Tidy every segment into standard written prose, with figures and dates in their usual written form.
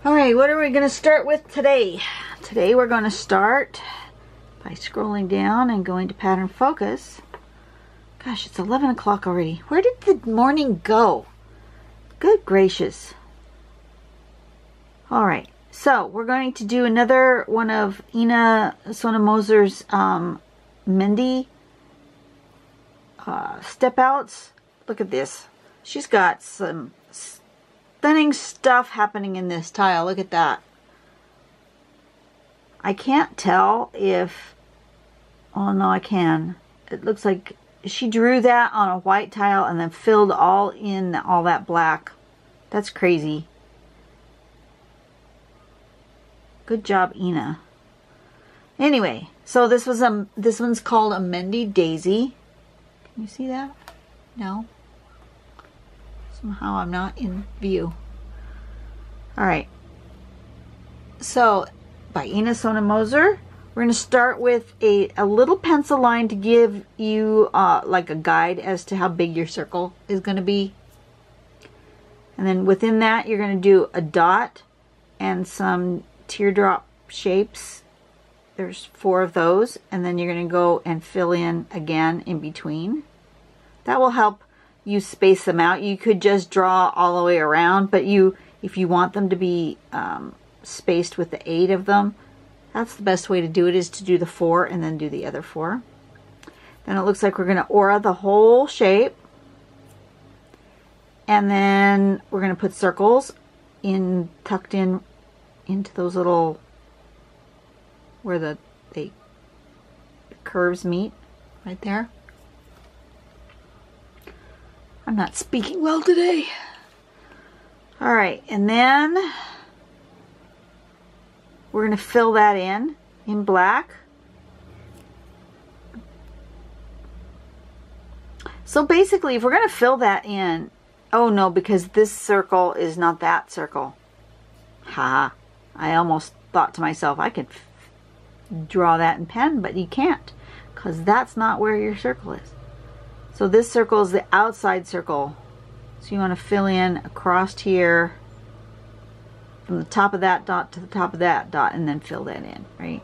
All right, what are we going to start with today? Today we're going to start by scrolling down and going to pattern focus. Gosh, it's 11 o'clock already. Where did the morning go? Good gracious. All right, so we're going to do another one of Ina Sonomoser's Mehndi step outs. Look at this. She's got some stunning stuff happening in this tile. Look at that. I can't tell if, oh no, I can. It looks like she drew that on a white tile and then filled all in all that black. That's crazy. Good job, Ina. Anyway, so this one's called a Mehndi Daisy. Can you see that? No. Somehow I'm not in view. All right. So, by Ina Sonomoser, we're going to start with a little pencil line to give you like a guide as to how big your circle is going to be. And then within that, you're going to do a dot and some teardrop shapes. There's 4 of those. And then you're going to go and fill in again in between. That will help you space them out. You could just draw all the way around, but if you want them to be spaced with the 8 of them, that's the best way to do it, is to do the 4 and then do the other 4. Then it looks like we're going to aura the whole shape. And then we're going to put circles tucked in into those little, where the curves meet, right there. I'm not speaking well today. All right, and then we're going to fill that in black. So basically, if we're going to fill that in, oh no, because this circle is not that circle. Ha, I almost thought to myself, I could draw that in pen, but you can't, because that's not where your circle is. So this circle is the outside circle. So you want to fill in across here from the top of that dot to the top of that dot, and then fill that in, right?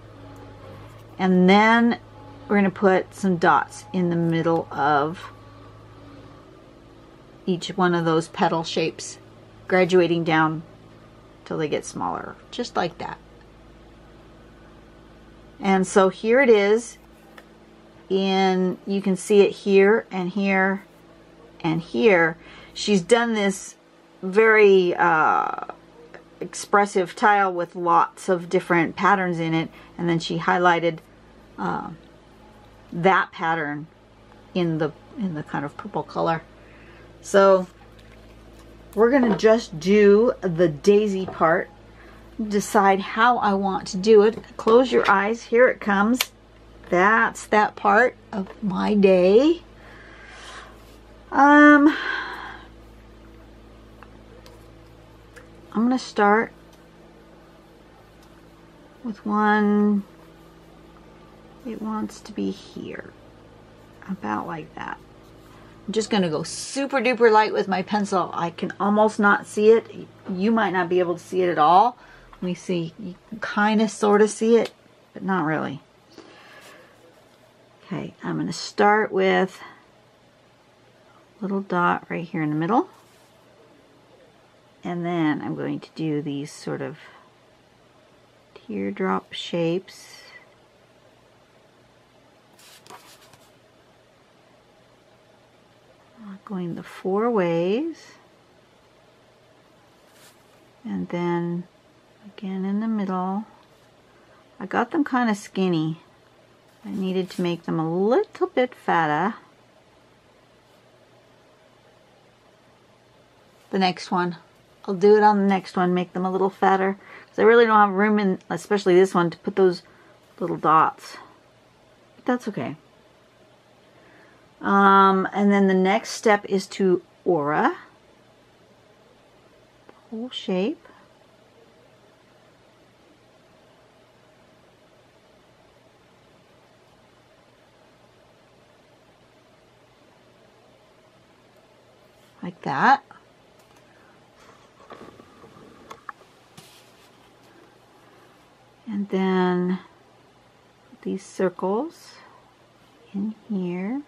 And then we're going to put some dots in the middle of each one of those petal shapes, graduating down till they get smaller, just like that. And so here it is. You can see it here and here and here. She's done this very expressive tile with lots of different patterns in it, and then she highlighted that pattern in the kind of purple color. So we're gonna just do the daisy part, decide how I want to do it. Close your eyes, here it comes. That's that part of my day. I'm going to start with one. It wants to be here, about like that. I'm just going to go super duper light with my pencil. I can almost not see it. You might not be able to see it at all. Let me see. You can kind of sort of see it, but not really. Okay, I'm going to start with a little dot right here in the middle. And then I'm going to do these sort of teardrop shapes. Going the 4 ways. And then again in the middle. I got them kind of skinny. I needed to make them a little bit fatter. The next one. I'll do it on the next one, make them a little fatter. Because I really don't have room in, especially this one, to put those little dots. But that's okay. And then the next step is to aura the whole shape. Like that. And then these circles in here.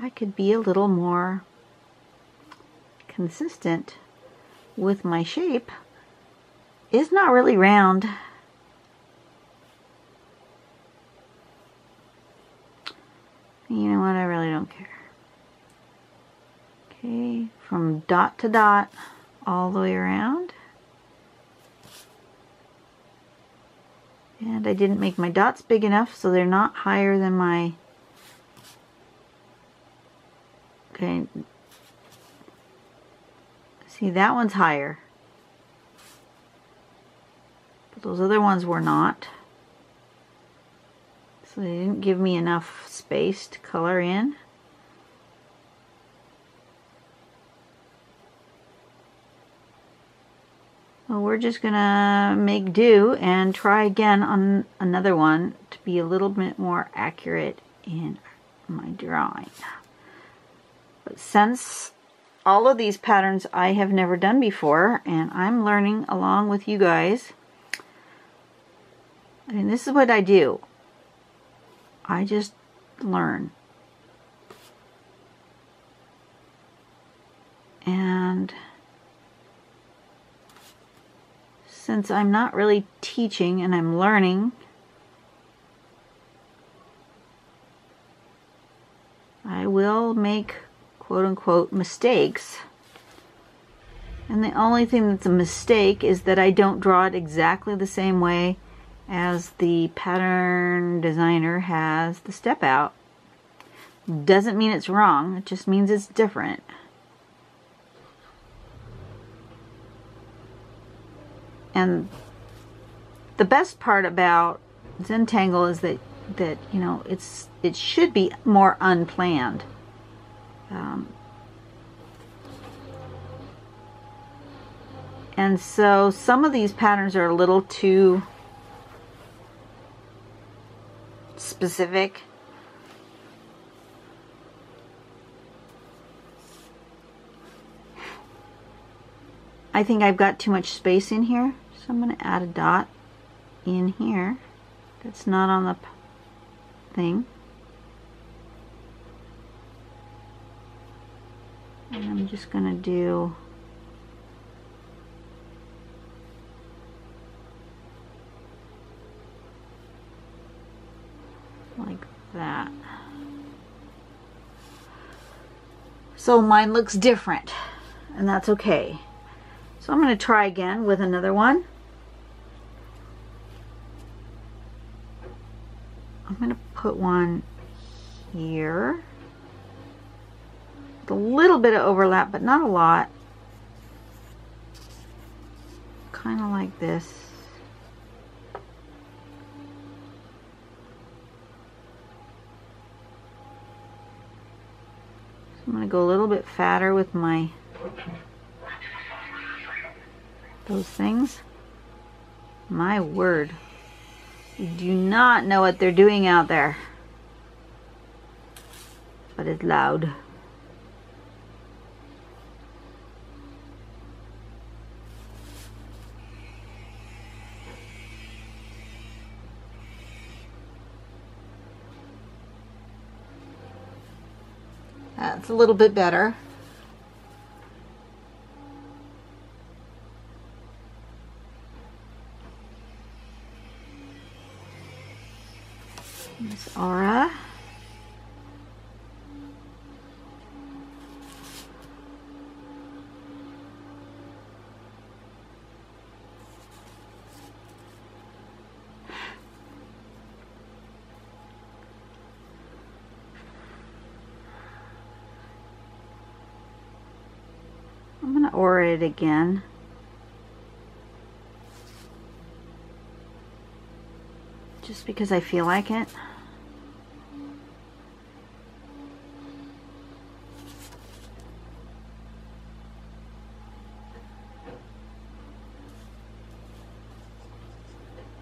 I could be a little more consistent with my shape. It's not really round. You know what, I really don't care. Okay, from dot to dot all the way around. And I didn't make my dots big enough, so they're not higher than my... Okay. See, that one's higher. But those other ones were not. So they didn't give me enough space to color in. Well, we're just gonna make do and try again on another one to be a little bit more accurate in my drawing. But since all of these patterns I have never done before and I'm learning along with you guys, I mean, this is what I do. I just learn. And since I'm not really teaching and I'm learning, I will make quote-unquote mistakes. And the only thing that's a mistake is that I don't draw it exactly the same way as the pattern designer has the step out. Doesn't mean it's wrong, it just means it's different. And the best part about Zentangle is that you know, it should be more unplanned. And so some of these patterns are a little too specific. I think I've got too much space in here, so I'm going to add a dot in here that's not on the thing. And I'm just going to do like that. So mine looks different, and that's okay. So I'm going to try again with another one. I'm going to put one here. With a little bit of overlap, but not a lot. Kind of like this. So I'm going to go a little bit fatter with my those things. My word. You do not know what they're doing out there. But it's loud. That's a little bit better. Miss Aura. I'm going to aura it again. Just because I feel like it.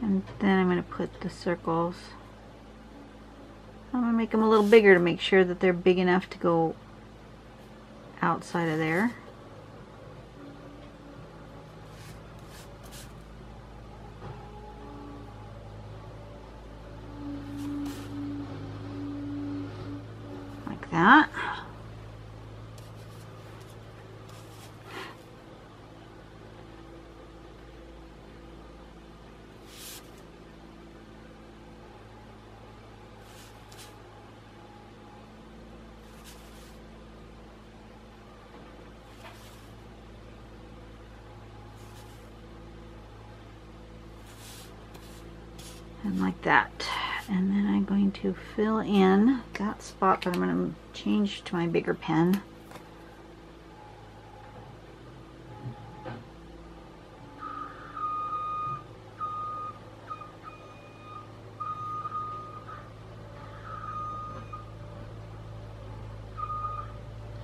And then I'm going to put the circles. I'm going to make them a little bigger to make sure that they're big enough to go outside of there. that. And like that. And then I'm going to fill in that spot, but I'm going to change to my bigger pen.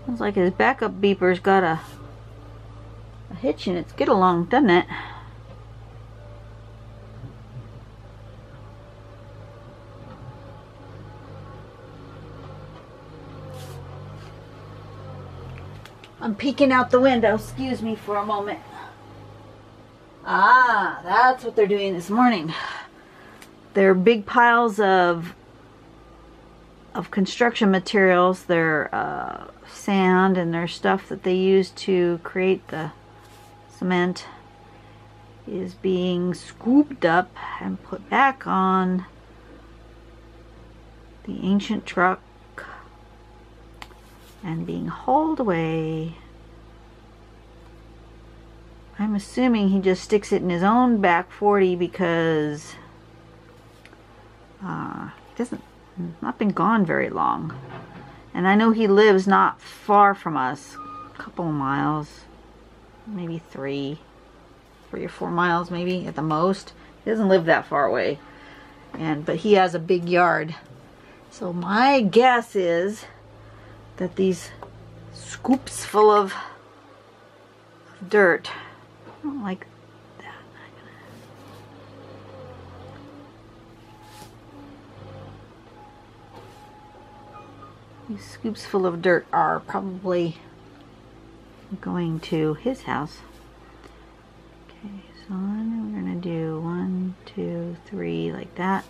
Sounds like his backup beeper's got a hitch in its get along, doesn't it? I'm peeking out the window. Excuse me for a moment. Ah, that's what they're doing this morning. They're big piles of construction materials. They're sand and their stuff that they use to create the cement is being scooped up and put back on the ancient truck and being hauled away. I'm assuming he just sticks it in his own back 40 because he not been gone very long. And I know he lives not far from us, a couple of miles, maybe 3 or 4 miles maybe at the most. He doesn't live that far away, but he has a big yard. So my guess is that these scoops full of dirt, I don't like that. These scoops full of dirt are probably going to his house. Okay, so then we're gonna do 1, 2, 3 like that.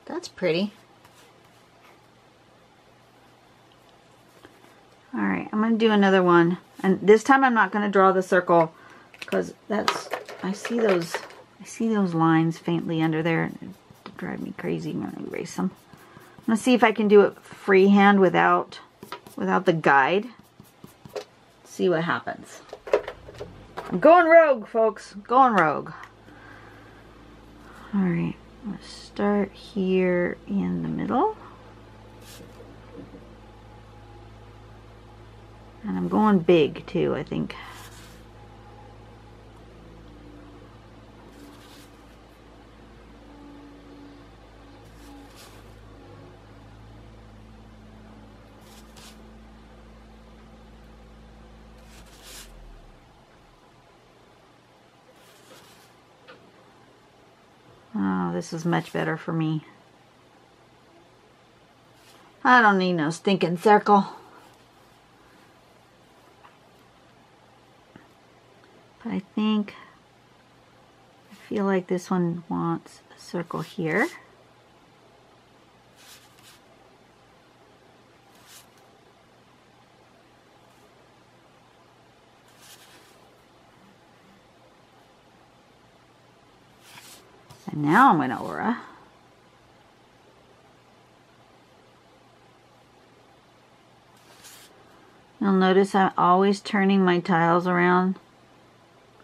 That's pretty. Alright, I'm going to do another one. And this time I'm not going to draw the circle because I see those lines faintly under there. They drive me crazy. I'm going to erase them. I'm going to see if I can do it freehand without the guide. See what happens. I'm going rogue, folks. Going rogue. Alright. Let's start here in the middle. And I'm going big too, I think. Oh, this is much better for me. I don't need no stinking circle. But I feel like this one wants a circle here. And now I'm going to aura. You'll notice I'm always turning my tiles around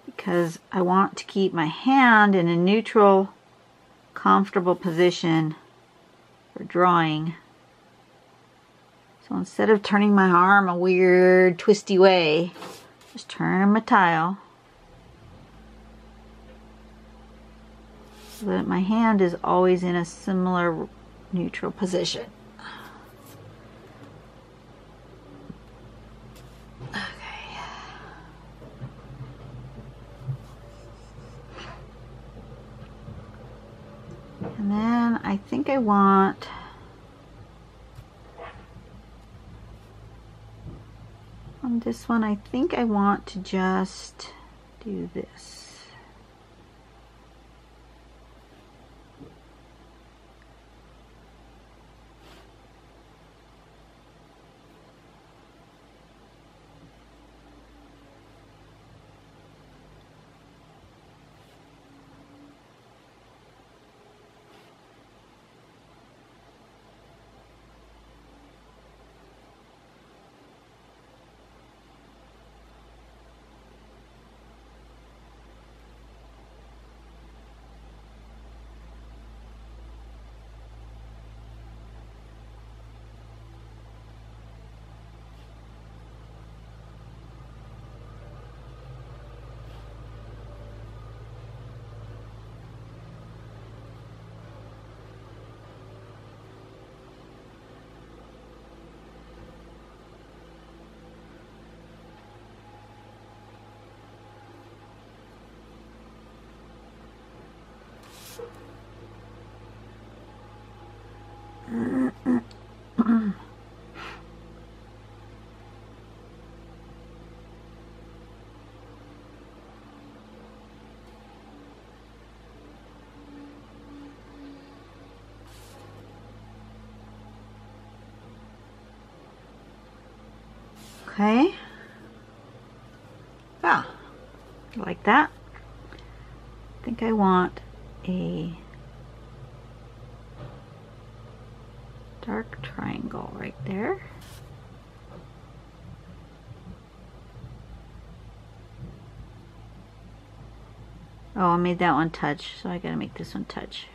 because I want to keep my hand in a neutral, comfortable position for drawing. So instead of turning my arm a weird, twisty way, just turn my tile. so that my hand is always in a similar neutral position. Okay. And then I think I want on this one, I think I want to just do this. Okay. Yeah, like that. I think I want a dark triangle right there. Oh, I made that one touch, so I gotta make this one touch.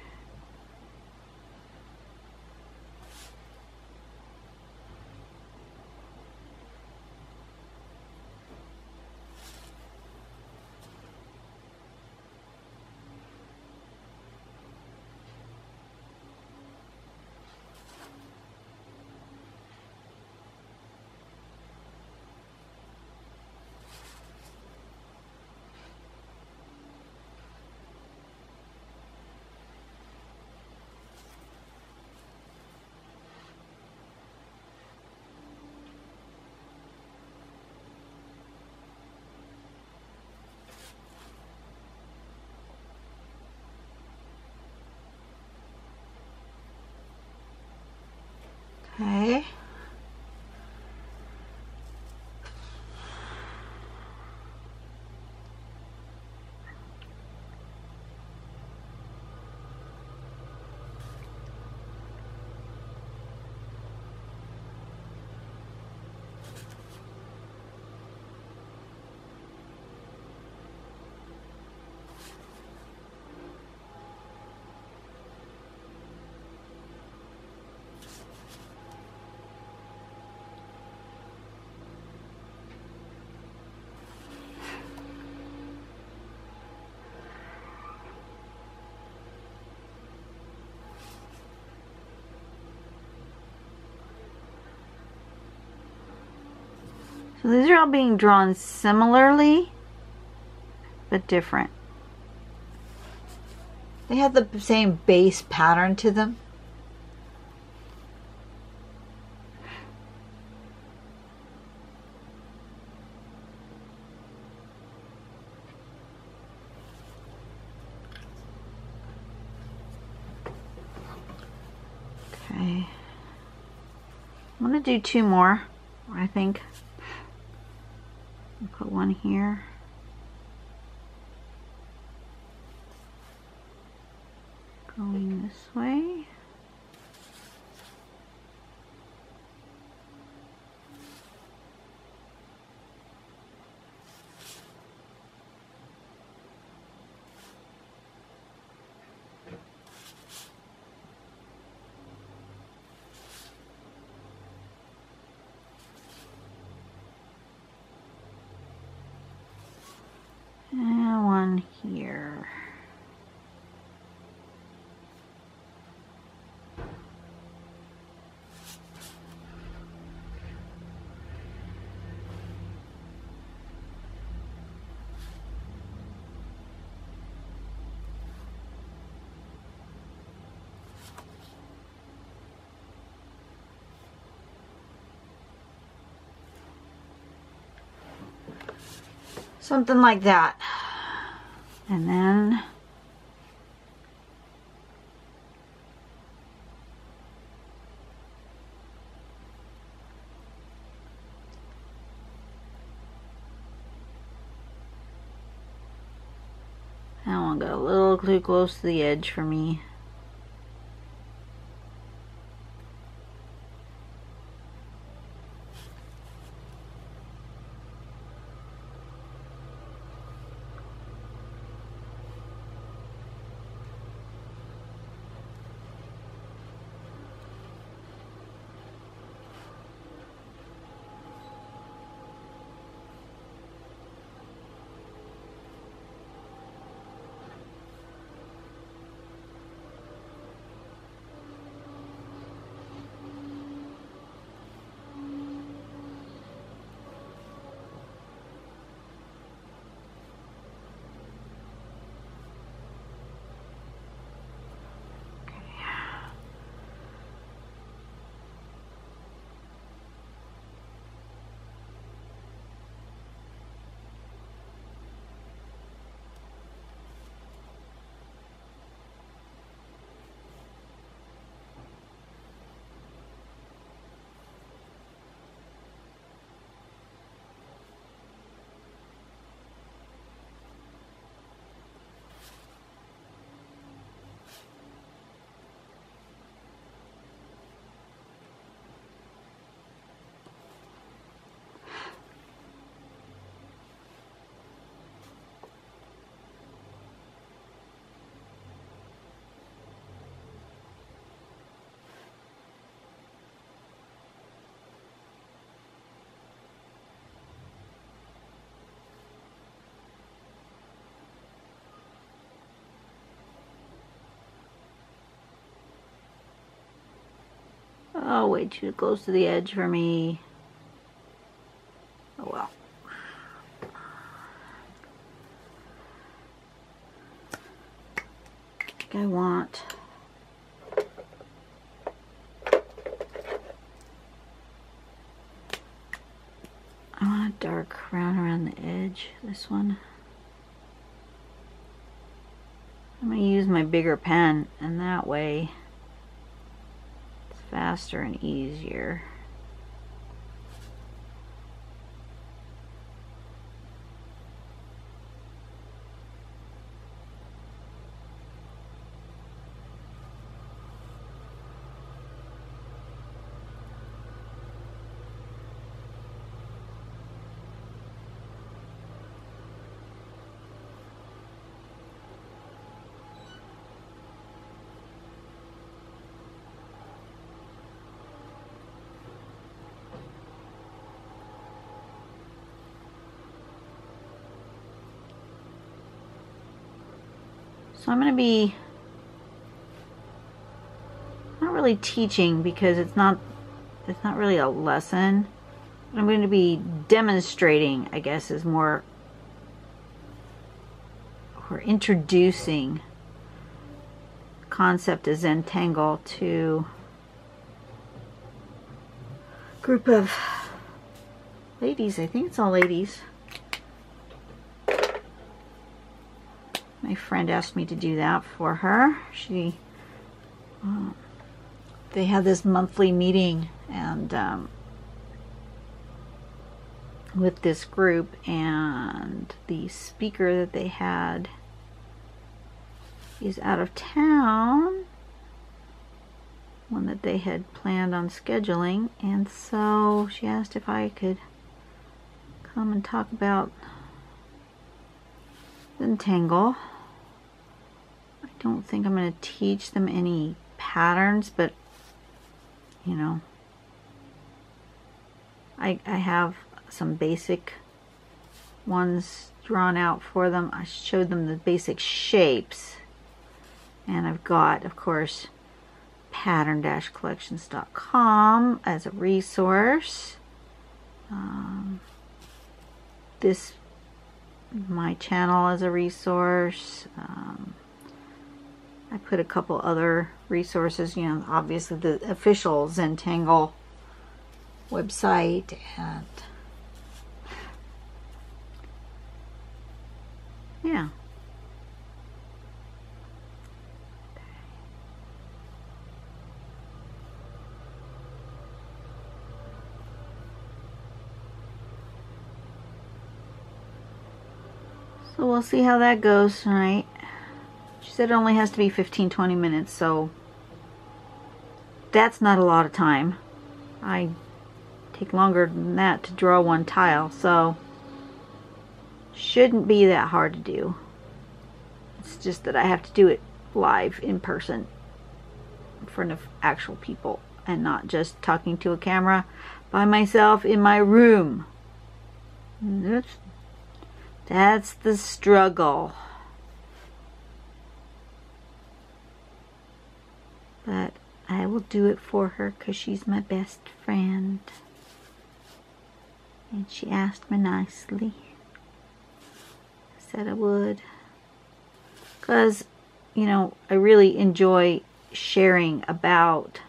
Okay. So these are all being drawn similarly, but different. They have the same base pattern to them. Okay. I'm gonna do two more, I think. I'll put one here. Going this way. And one here. Something like that. And then that one got a little too close to the edge for me. Oh, way too close to the edge for me. Oh well. I think I want a dark brown around the edge, this one. I'm going to use my bigger pen, and that way it's faster and easier. So I'm going to be not really teaching because it's not really a lesson. I'm going to be demonstrating, I guess, is more, or introducing the concept of Zentangle to a group of ladies. I think it's all ladies. My friend asked me to do that for her. They had this monthly meeting and with this group, and the speaker that they had is out of town, one that they had planned on scheduling, and so she asked if I could come and talk about Zentangle. I don't think I'm going to teach them any patterns, but you know, I have some basic ones drawn out for them. I showed them the basic shapes, and I've got, of course, pattern-collections.com as a resource. My channel as a resource. I put a couple other resources, you know, obviously the official Zentangle website, and Yeah. So we'll see how that goes tonight. She said it only has to be 15-20 minutes, so that's not a lot of time. I take longer than that to draw one tile, so shouldn't be that hard to do. It's just that I have to do it live in person in front of actual people and not just talking to a camera by myself in my room. That's the struggle. But I will do it for her because she's my best friend. And she asked me nicely. I said I would. Because, you know, I really enjoy sharing about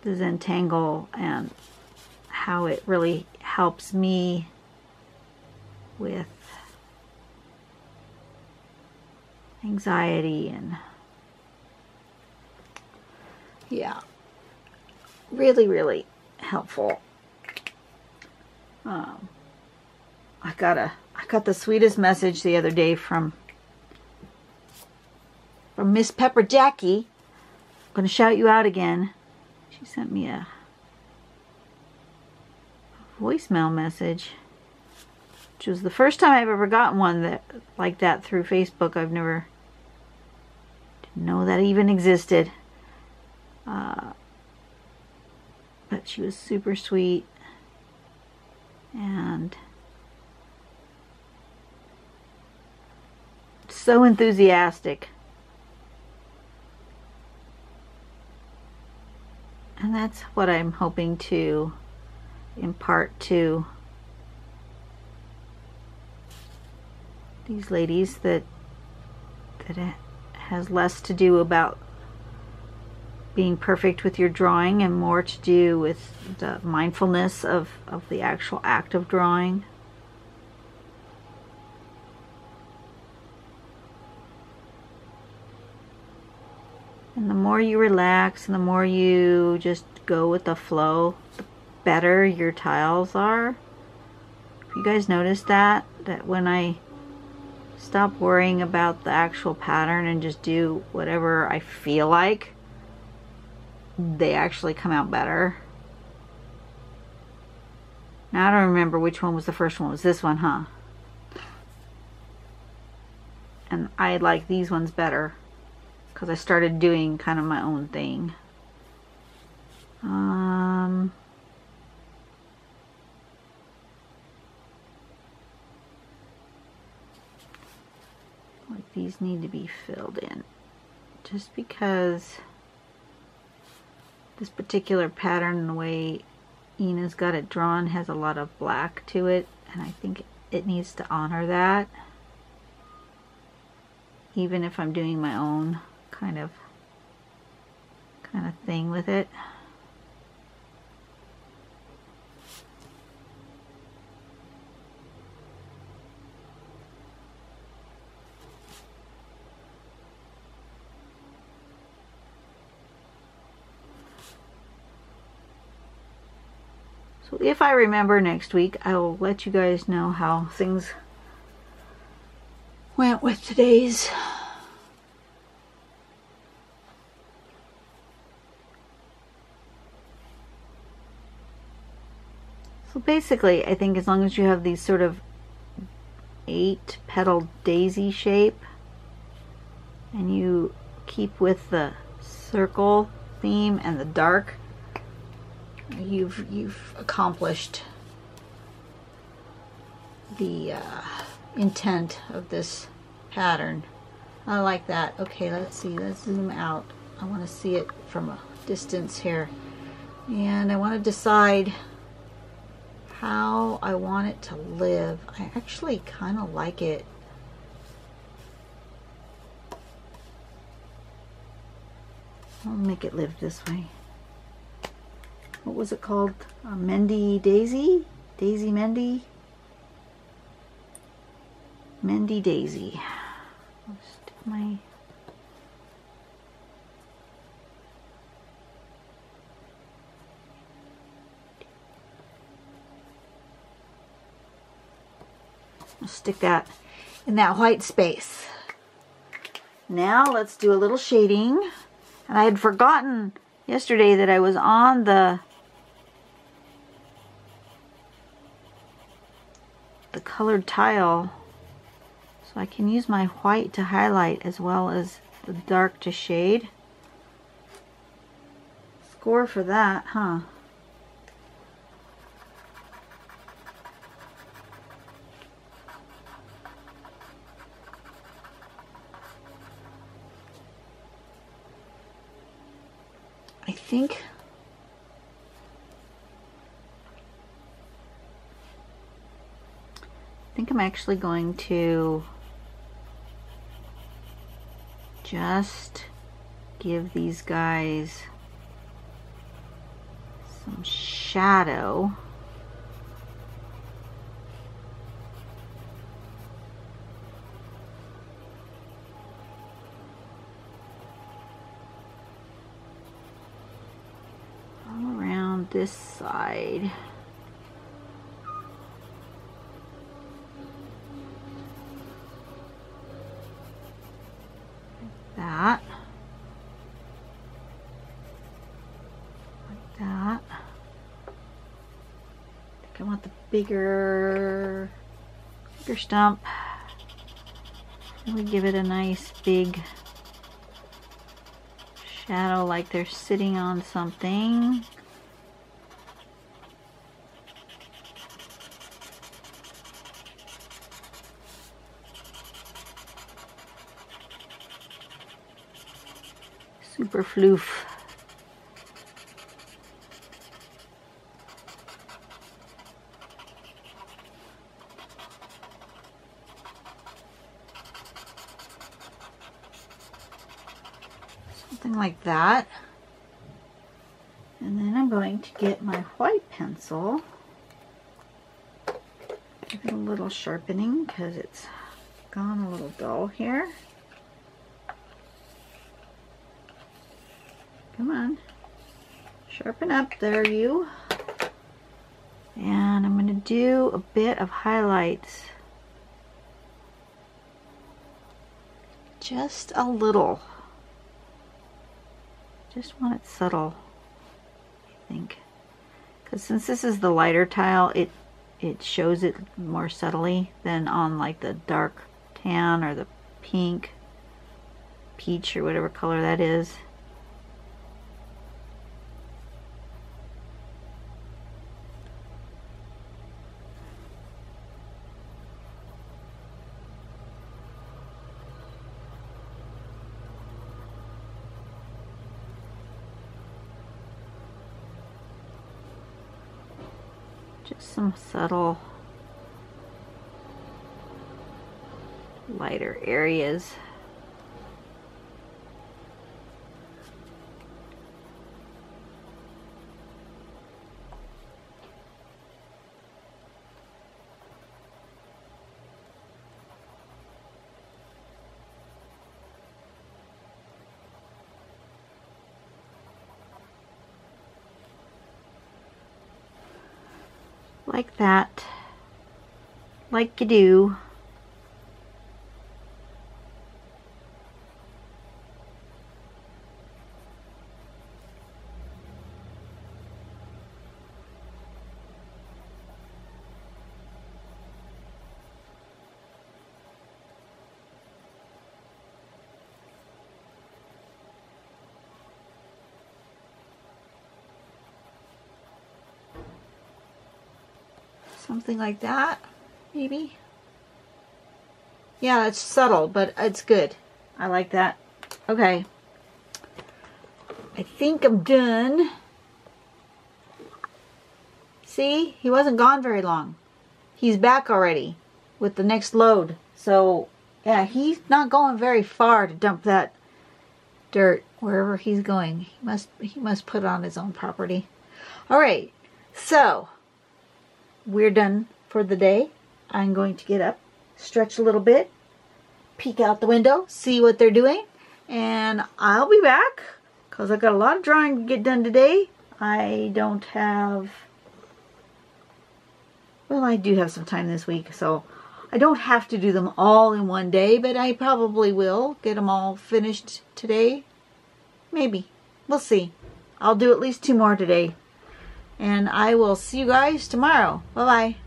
the Zentangle and how it really helps me with anxiety and yeah, really helpful. I got the sweetest message the other day from Miss Pepper Jackie. I'm gonna shout you out again. She sent me a voicemail message, which was the first time I've ever gotten one like that through Facebook. Didn't know that even existed. But she was super sweet and so enthusiastic. And that's what I'm hoping to impart to these ladies, that it has less to do about being perfect with your drawing and more to do with the mindfulness of the actual act of drawing. And the more you relax and the more you just go with the flow, the better your tiles are. If you guys notice that when I stop worrying about the actual pattern and just do whatever I feel like, they actually come out better. Now I don't remember which one was the first one. It was this one, huh? And I like these ones better because I started doing kind of my own thing. Like these need to be filled in, just because this particular pattern, the way Ina's got it drawn, has a lot of black to it, and I think it needs to honor that, even if I'm doing my own kind of thing with it. So if I remember next week, I will let you guys know how things went with today's. So basically, I think as long as you have these sort of 8-petal daisy shape and you keep with the circle theme and the dark, you've accomplished the intent of this pattern. I like that. Okay, let's see. Let's zoom out. I want to see it from a distance here, and I want to decide how I want it to live. I actually kind of like it. I'll make it live this way. What was it called? Mehndi Daisy? Daisy Mehndi? Mehndi Daisy. I'll stick my... I'll stick that in that white space. Now let's do a little shading. And I had forgotten yesterday that I was on the colored tile, so I can use my white to highlight as well as the dark to shade. Score for that, huh? I think I'm actually going to just give these guys some shadow. All around this side. That. Like that. I think I want the bigger stump. Really give it a nice big shadow like they're sitting on something. Super floof. Something like that. And then I'm going to get my white pencil. Give it a little sharpening because it's gone a little dull here. Come on, sharpen up there, you. And I'm going to do a bit of highlights. Just a little. Just want it subtle, I think. Because since this is the lighter tile, it shows it more subtly than on like the dark tan or the pink, peach, or whatever color that is. Just some subtle lighter areas. Like that, like you do. Something like that, maybe. Yeah, it's subtle, but it's good. I like that. Okay. I think I'm done. See, he wasn't gone very long. He's back already with the next load. So, yeah, he's not going very far to dump that dirt wherever he's going. He must put it on his own property. All right. So, we're done for the day. I'm going to get up stretch a little bit, peek out the window, see what they're doing, and I'll be back because I've got a lot of drawing to get done today. I don't have, well, I do have some time this week, so I don't have to do them all in one day, but I probably will get them all finished today. Maybe. We'll see. I'll do at least 2 more today. And I will see you guys tomorrow. Bye-bye.